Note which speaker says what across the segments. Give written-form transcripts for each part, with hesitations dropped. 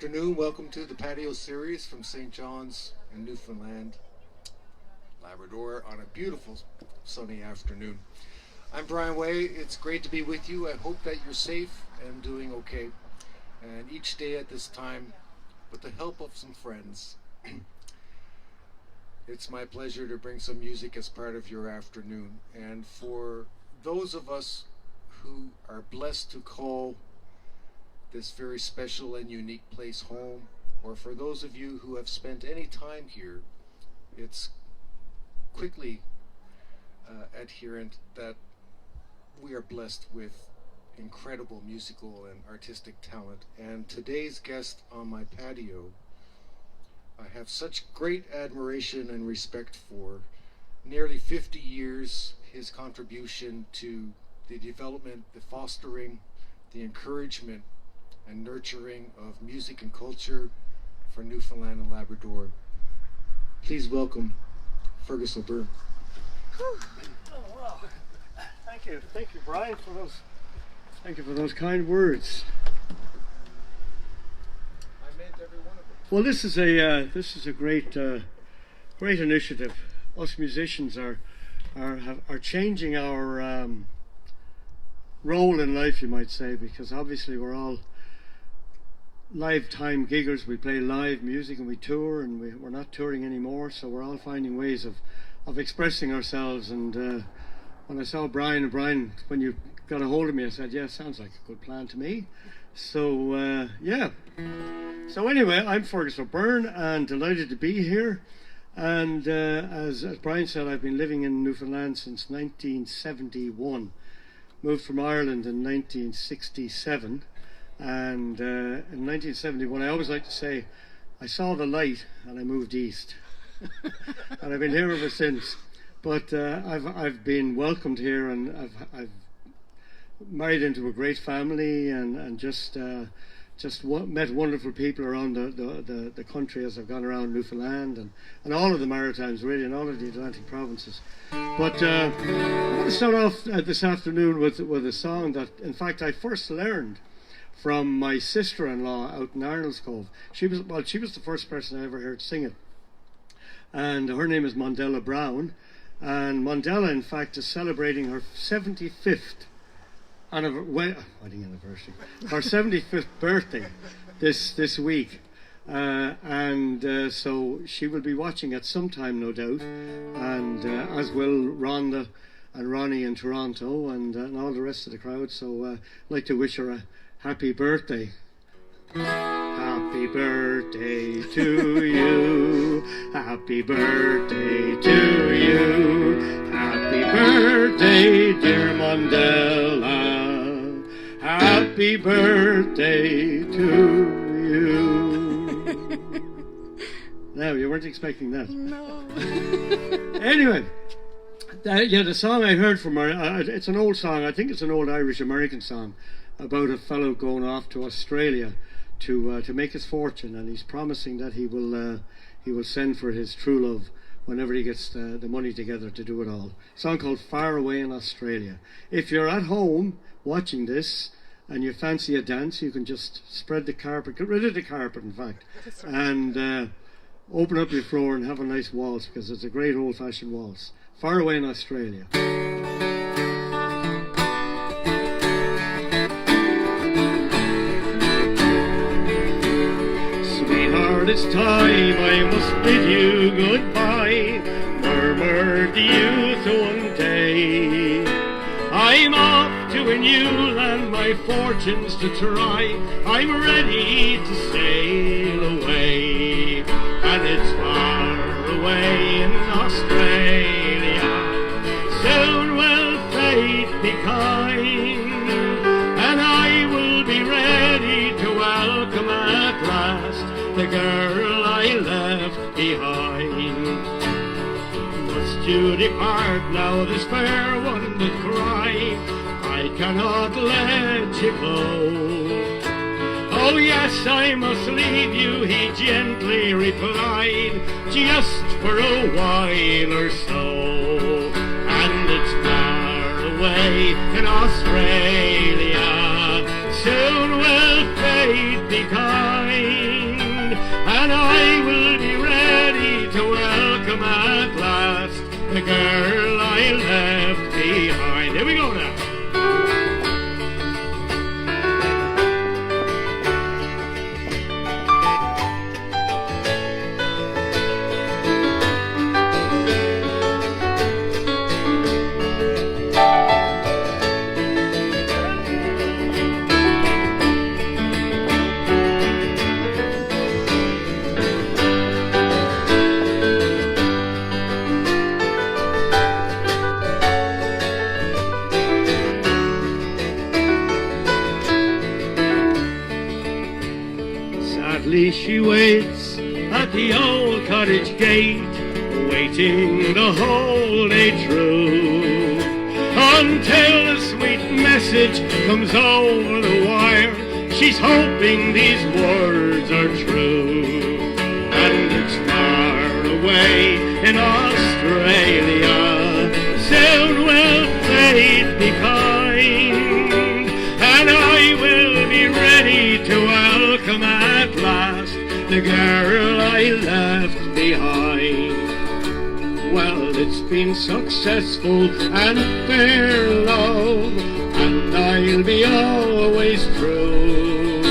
Speaker 1: afternoon. Welcome to the Patio Series from St. John's in Newfoundland, Labrador on a beautiful sunny afternoon. I'm Brian Way. It's great to be with you. I hope that you're safe and doing okay. And each day at this time, with the help of some friends, it's my pleasure to bring some music as part of your afternoon. And for those of us who are blessed to call this very special and unique place home, or for those of you who have spent any time here, it's quickly adherent that we are blessed with incredible musical and artistic talent. And today's guest on my patio, I have such great admiration and respect for. Nearly 50 years, his contribution to the development, the fostering, the encouragement, and nurturing of music and culture for Newfoundland and Labrador. Please welcome FERGUS O'BYRNE.
Speaker 2: Oh, wow. Thank you, Brian, for those. Thank you for those kind words.
Speaker 1: I meant every one of them.
Speaker 2: Well, this is a great initiative. Us musicians are changing our role in life, you might say, because obviously we're all lifetime giggers. We play live music and we tour, and we're not touring anymore, so we're all finding ways of expressing ourselves. And when I saw Brian, when you got a hold of me, I said, yeah, sounds like a good plan to me. So yeah. So anyway, I'm FERGUS O'BYRNE and delighted to be here. And as Brian said, I've been living in Newfoundland since 1971. Moved from Ireland in 1967. And in 1971, I always like to say, I saw the light and I moved east. And I've been here ever since. But I've been welcomed here, and I've married into a great family, and just met wonderful people around the country as I've gone around Newfoundland and all of the Maritimes, really, and all of the Atlantic provinces. But I want to start off this afternoon with a song that, in fact, I first learned from my sister-in-law out in Arnold's Cove. She was the first person I ever heard sing it, and her name is Mondella Brown. And Mondella, in fact, is celebrating her 75th wedding anniversary, her 75th birthday this week, and so she will be watching at some time, no doubt, and as will Rhonda and Ronnie in Toronto, and all the rest of the crowd. So I'd like to wish her a happy birthday. Happy birthday to you. Happy birthday to you. Happy birthday, dear Mondella. Happy birthday to you. No, you weren't expecting that.
Speaker 3: No.
Speaker 2: Anyway, the song I heard from her, it's an old song. I think it's an old Irish-American song about a fellow going off to Australia to make his fortune, and he's promising that he will send for his true love whenever he gets the money together to do it all. A song called Far Away in Australia. If you're at home watching this and you fancy a dance, you can just spread the carpet, get rid of the carpet, in fact, and open up your floor and have a nice waltz, because it's a great old-fashioned waltz. Far Away in Australia. It's time I must bid you goodbye, murmured the youth one day. I'm off to a new land, my fortunes to try. I'm ready to sail away, and it's far away in Australia. Soon will fate be kind, and I will be ready to welcome at last the girl I left behind. Must you depart now, this fair one did cry, I cannot let you go. Oh yes, I must leave you, he gently replied, just for a while or so. And it's far away in Australia, soon will fate be kind. the girl I left behind. Here we go now. Sadly she waits at the old cottage gate, waiting the whole day through, until a sweet message comes over the wire. She's hoping these words are true, and it's far away in Australia. Soon will fate be kind, and I will be ready to welcome at last the girl I left behind. Well, it's been successful and fair love, and I'll be always true.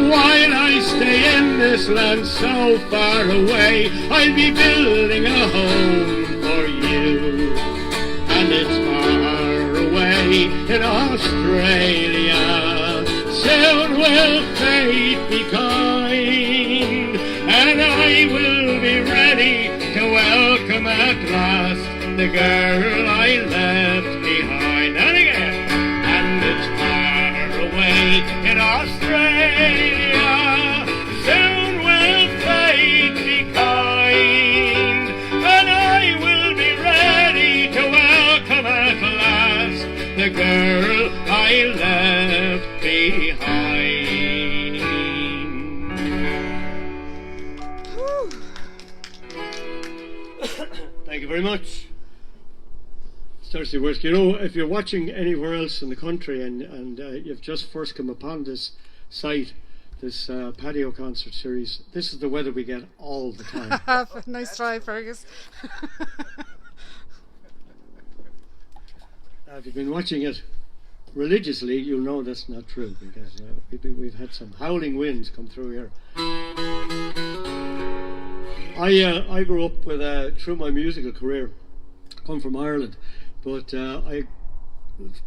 Speaker 2: While I stay in this land so far away, I'll be building a home for you. And it's far away in Australia. Soon will fate be kind, and I will be ready to welcome at last the girl I left behind. And again, and it's far away in Australia. Soon will fate be kind, and I will be ready to welcome at last the girl I left behind. Thank you very much. Thursday work. You know, if you're watching anywhere else in the country and you've just first come upon this site, this patio concert series, this is the weather we get all the time.
Speaker 3: Nice try, Fergus.
Speaker 2: If you've been watching it religiously, you'll know that's not true, because we've had some howling winds come through here. I grew up with through my musical career, come from Ireland, but I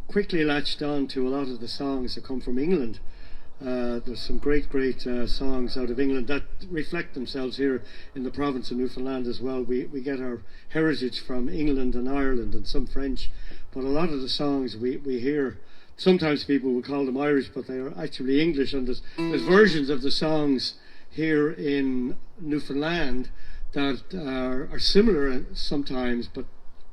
Speaker 2: quickly latched on to a lot of the songs that come from England. There's some great songs out of England that reflect themselves here in the province of Newfoundland as well. We get our heritage from England and Ireland and some French, but a lot of the songs we hear, sometimes people will call them Irish, but they are actually English, and there's versions of the songs here in Newfoundland that are similar sometimes, but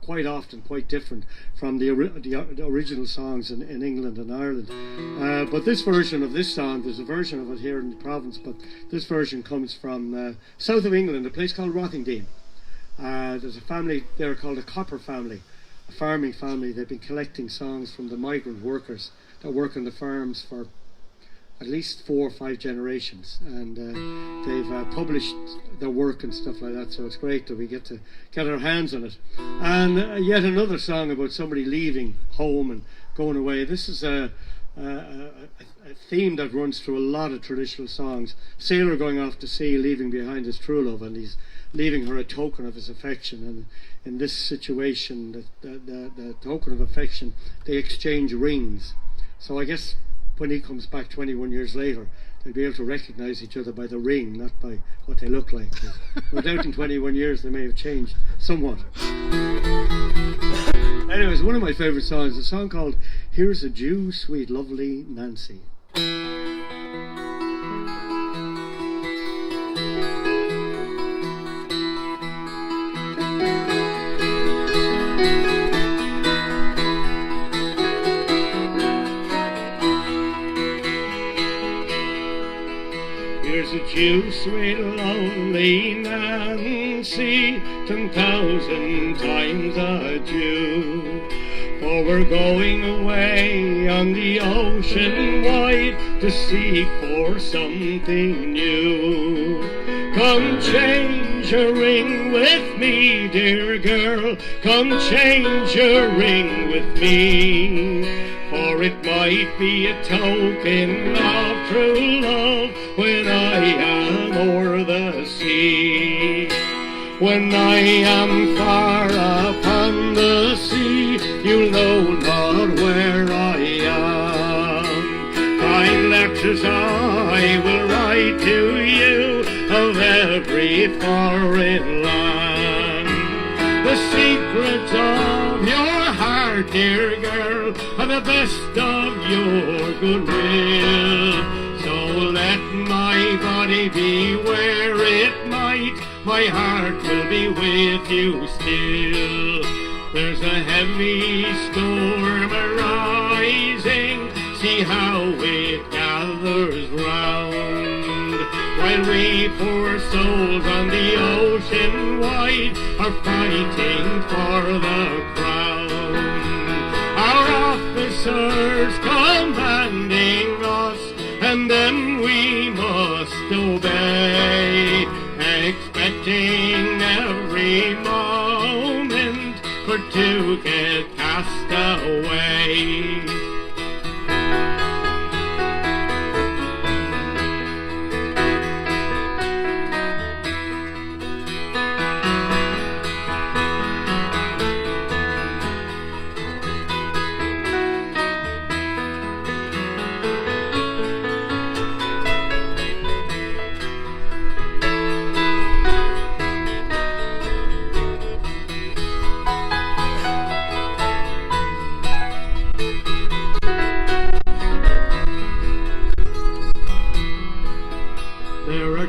Speaker 2: quite often quite different from the original songs in England and Ireland. But this version of this song, there's a version of it here in the province, but this version comes from south of England, a place called Rottingdean. There's a family there called the Copper family, a farming family. They've been collecting songs from the migrant workers that work on the farms for at least 4 or 5 generations, and they've published their work and stuff like that, so it's great that we get to get our hands on it. And yet another song about somebody leaving home and going away. This is a theme that runs through a lot of traditional songs. Sailor going off to sea, leaving behind his true love, and he's leaving her a token of his affection. And in this situation, the token of affection, they exchange rings. So I guess when he comes back 21 years later, they'll be able to recognise each other by the ring, not by what they look like. No doubt in 21 years they may have changed somewhat. Anyways, one of my favourite songs, a song called Here's a Jew, Sweet Lovely Nancy. Here's a Jew, sweet lovely Nancy, 10,000 times a Jew. For we're going away on the ocean wide to seek for something new. Come change change your ring with me, dear girl. Come change your ring with me. For it might be a token of true love when I am o'er the sea. When I am far upon the sea, you'll know not where I am. Kind letters I will write to you of every foreign land. The secrets of your heart, dear girl, are the best of your goodwill. So let my body be where it might, my heart will be with you still. There's a heavy storm arising, see how it gathers round. While we poor souls on the ocean wide are fighting for the crown. Our officers commanding us, and then we must obey, expecting every moment for to get cast away.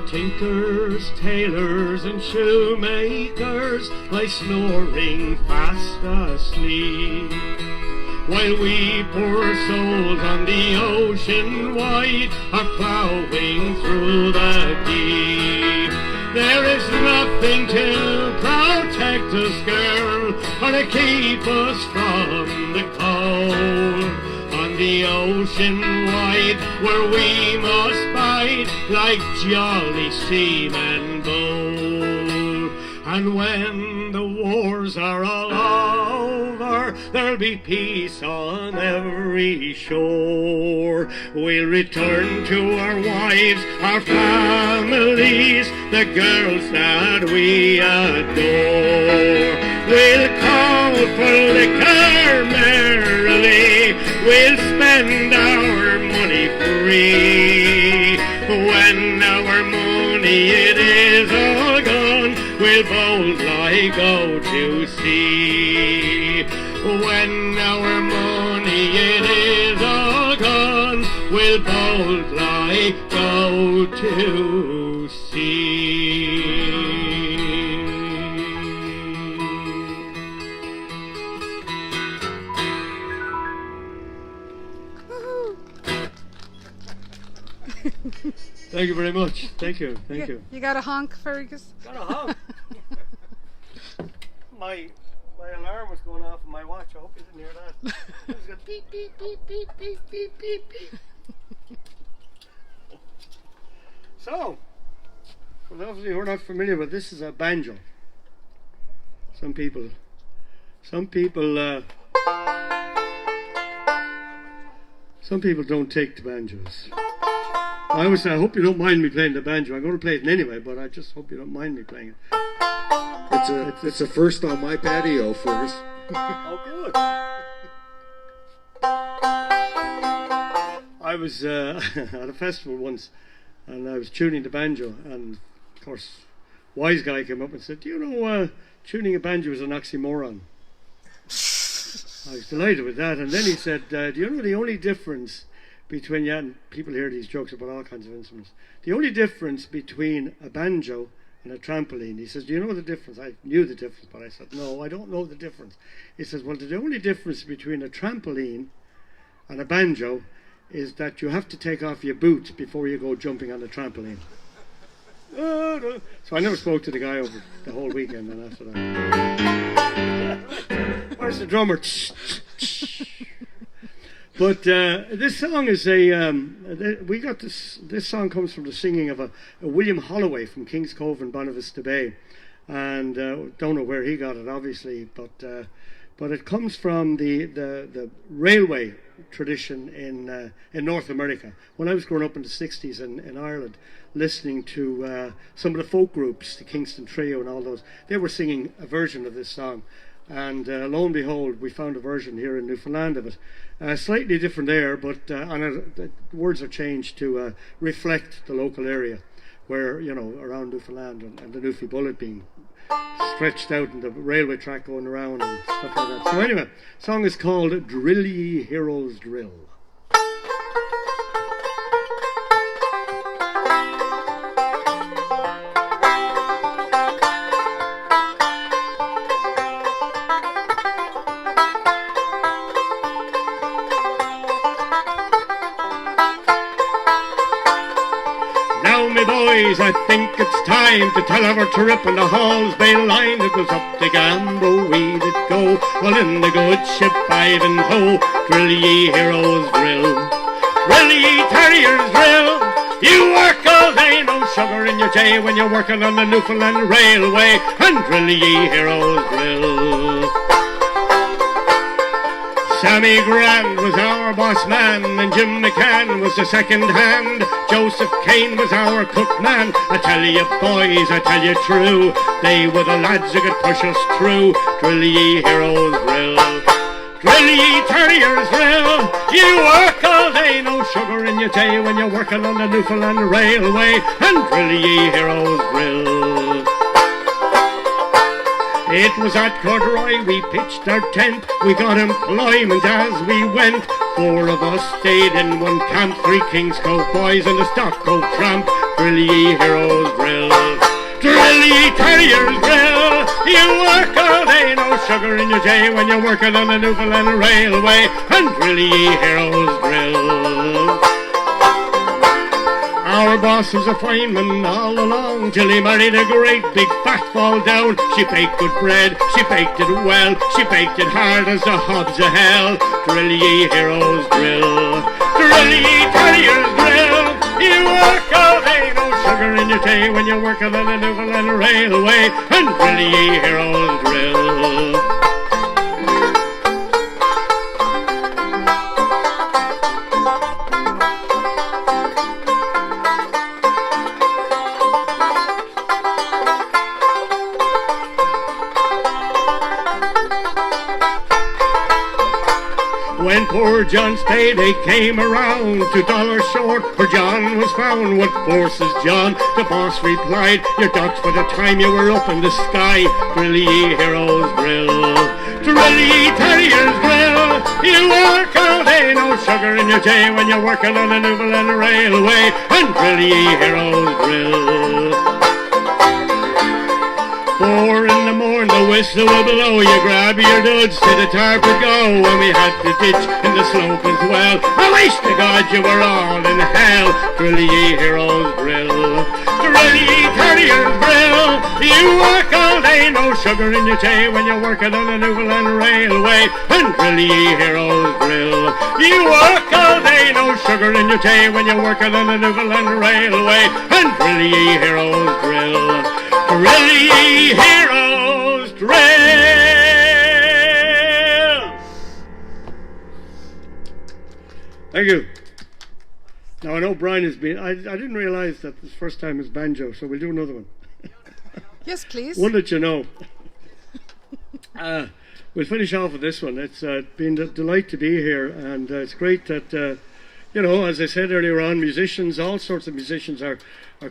Speaker 2: Tinkers, tailors, and shoemakers lie snoring fast asleep, while we poor souls on the ocean wide are ploughing through the deep. There is nothing to protect us, girl, or to keep us from the cold. On the ocean wide, where we must bide like jolly seamen bold. And when the wars are all over, there'll be peace on every shore. We'll return to our wives, our families, the girls that we adore. We'll call for liquor merrily, we'll spend our money free. When our money it is all gone, we'll boldly go to sea. When our money it is all gone, we'll boldly go to sea. Thank you very much. Thank you. Thank you.
Speaker 3: You got a honk, Fergus?
Speaker 2: Got a honk. my alarm was going off on my watch. I hope you didn't hear that. It was going beep, beep, beep, beep, beep, beep, beep, beep. So, for those of you who are not familiar with this, is a banjo. Some people don't take the banjos. I hope you don't mind me playing the banjo. I'm going to play it anyway, but I just hope you don't mind me playing it.
Speaker 1: It's a first on my patio, Fergus.
Speaker 2: Oh, good. I was at a festival once, and I was tuning the banjo, and of course, wise guy came up and said, "Do you know tuning a banjo is an oxymoron?" I was delighted with that, and then he said, "Do you know the only difference between," and people hear these jokes about all kinds of instruments, "the only difference between a banjo and a trampoline," he says, "do you know the difference?" I knew the difference, but I said, "No, I don't know the difference." He says, "Well, the only difference between a trampoline and a banjo is that you have to take off your boots before you go jumping on the trampoline." So I never spoke to the guy over the whole weekend, and after that, where's the drummer? But this song is we got this song comes from the singing of a William Holloway from King's Cove in Bonavista Bay, and don't know where he got it, obviously, but it comes from the railway tradition in North America. When I was growing up in the 60s in Ireland, listening to some of the folk groups, the Kingston Trio and all those, they were singing a version of this song. And lo and behold, we found a version here in Newfoundland of it. Slightly different there, but the words are changed to reflect the local area where, around Newfoundland and the Newfie Bullet being stretched out and the railway track going around and stuff like that. So anyway, the song is called Drill Ye Heroes Drill. Boys, I think it's time to tell our trip on the Halls Bay line. It was up to Gambo we did go, well in the good ship Ivanhoe. Drill ye heroes drill, drill ye terriers drill. You work all day, no sugar in your tea when you're working on the Newfoundland Railway. And drill ye heroes drill. Sammy Grand was our boss man, and Jim McCann was the second hand. Joseph Kane was our cook man. I tell you boys, I tell you true, they were the lads who could push us through. Drill ye heroes drill, drill ye terriers drill. You work all day, no sugar in your tea when you're working on the Newfoundland Railway. And drill ye heroes drill. It was at Corduroy we pitched our tent. We got employment as we went. 4 of us stayed in one camp, 3 King's Cove boys and a Stock Cove tramp. Drill ye heroes drill, drill ye terriers drill. You work all day, no sugar in your tea when you're working on the Newfoundland Railway. And drill ye heroes drill. Our boss was a fine man all along, till he married a great big fat fall down. She baked good bread, she baked it well, she baked it hard as the hobs of hell. Drill ye heroes drill, drill ye terriers drill. You work all day, no sugar in your tea when you're working on the Newfoundland Railway. And drill ye heroes drill. When poor John's payday came around, $2 short for John was found. What force is John? The boss replied, your docked for the time you were up in the sky. Drill ye heroes drill, drill ye terriers drill. You work all day, no sugar in your tea when you're working on the Newfoundland Railway. And drill ye heroes drill. 4 in the morning, the whistle will blow. You grab your duds to the tarp would go. And we had the ditch in the slope as well. I wish to God you were all in hell. Drill ye heroes drill, drill ye terriers drill. You work all day, no sugar in your tea when you're working on the Newfoundland Railway. And drill ye heroes drill. You work all day, no sugar in your tea when you're working on the Newfoundland Railway. And drill ye heroes drill, drill ye heroes drill. Thank you. Now I know Brian has been, I didn't realise that this first time is banjo, so we'll do another one.
Speaker 3: Yes, please.
Speaker 2: One that you know. We'll finish off with this one. It's been a delight to be here, and it's great that, as I said earlier on, musicians, all sorts of musicians are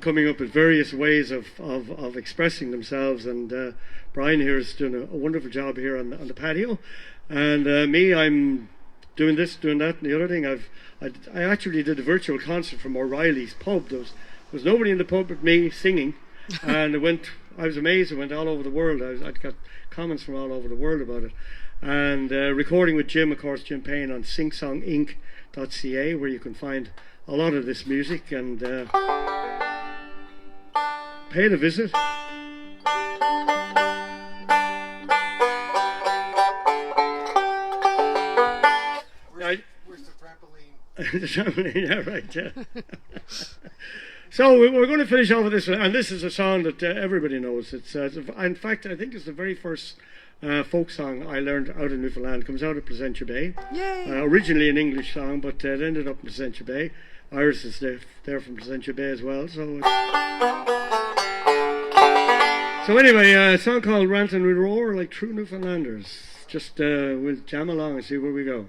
Speaker 2: coming up with various ways of expressing themselves, and Brian here is doing a wonderful job here on the patio, and me, I'm doing this, doing that, and the other thing. I actually did a virtual concert from O'Reilly's pub. There was nobody in the pub but me singing, and I was amazed. It went all over the world. I'd got comments from all over the world about it, and recording with Jim, of course, Jim Payne on singsonginc.ca, where you can find a lot of this music, and pay it a visit. The trampoline, yeah, right, yeah. So we're going to finish off with this, and this is a song that everybody knows. It's in fact, I think it's the very first folk song I learned out in Newfoundland. It comes out of Placentia Bay.
Speaker 3: Yay!
Speaker 2: Originally an English song, but it ended up in Placentia Bay. Iris is there from Placentia Bay as well. So anyway, a song called Rant and We Roar Like True Newfoundlanders. Just we'll jam along and see where we go.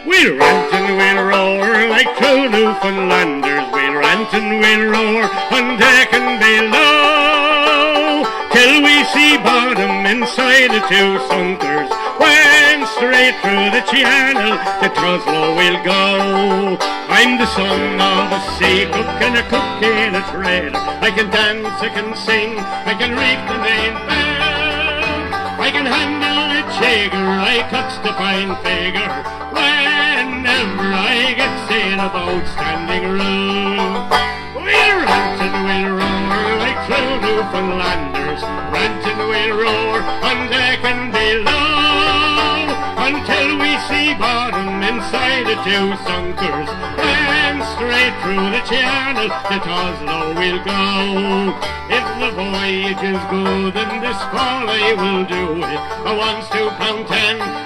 Speaker 2: We'll rant and we'll roar like true Newfoundlanders. We'll rant and we'll roar on deck and below, till we see bottom inside the two sunkers. When straight through the channel to Troslow we'll go. I'm the son of a sea cook and a cook in a trade. I can dance, I can sing, I can read the main bell, I can handle a jagger, I cuts the fine figure whenever I get seen about standing room. We'll rant and we'll roar like true Newfoundlanders. Rant and we'll roar on deck and below, until we see bottom inside the two sunkers. Then straight through the channel to Toslow we'll go. If the voyage is good, then this fall I will do it. I wants £2.10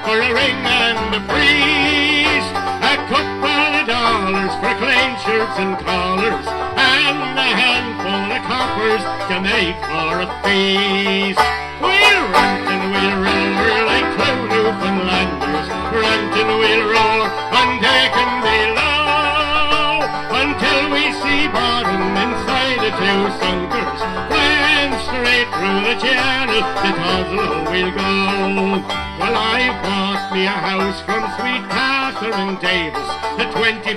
Speaker 2: for a ring and a priest, a couple of dollars for clean shirts and collars, and a handful of coppers to make for a feast. We'll rant and we'll roar like true Newfoundlanders. Rant and we'll roar on deck and below, until we see bottom inside the two sunkers. When straight through the channel to Toslow we'll go. Well, I bought me a house from sweet Catherine Davis, a £20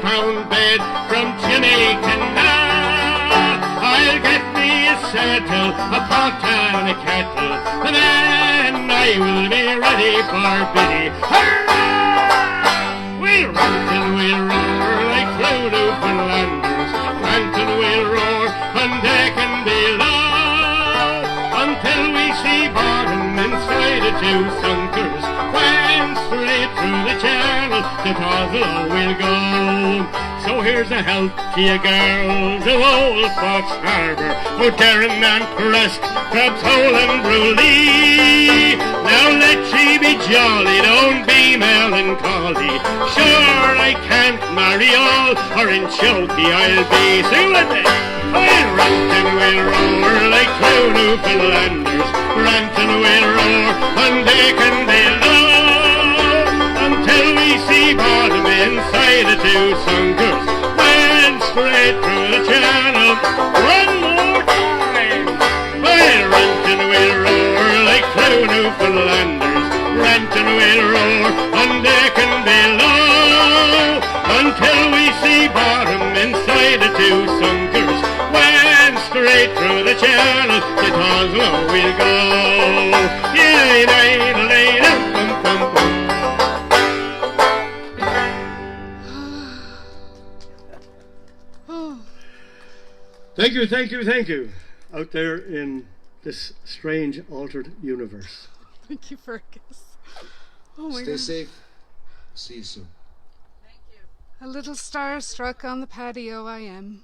Speaker 2: bed from Jamaica now. I'll get me a settle, a pot and a kettle, and then I will be ready for Biddy. Hurrah! We'll rant and we'll roar like true Newfoundlanders. Rant and we'll roar on deck and below, until we see bottom inside the two sunkers. When straight through the channel to Toslow we'll go. So here's a health to you girls of old Fox Harbour, O'Derrin and Presk, Crab's Hole and Bruley. Now let ye be jolly, don't be melancholy. Sure I can't marry all, or in chokey I'll be. Sing with me! We'll rant and we'll roar like true Newfoundlanders. Rant and we'll roar on deck and below, until we see bottom inside the two sunkers. When straight through the channel one more time. We'll rant and we'll roar like true Newfoundlanders. Rant and we'll roar on deck and below, until we see bottom inside the two sunkers. When straight through the channel to Toslow we'll go. Thank you, thank you, thank you, out there in this strange, altered universe.
Speaker 3: Thank you, Fergus. Oh my
Speaker 1: Stay
Speaker 3: God.
Speaker 1: safe. See you soon.
Speaker 3: A little starstruck on the patio I am.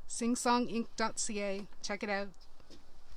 Speaker 3: Singsonginc.ca. Check it out.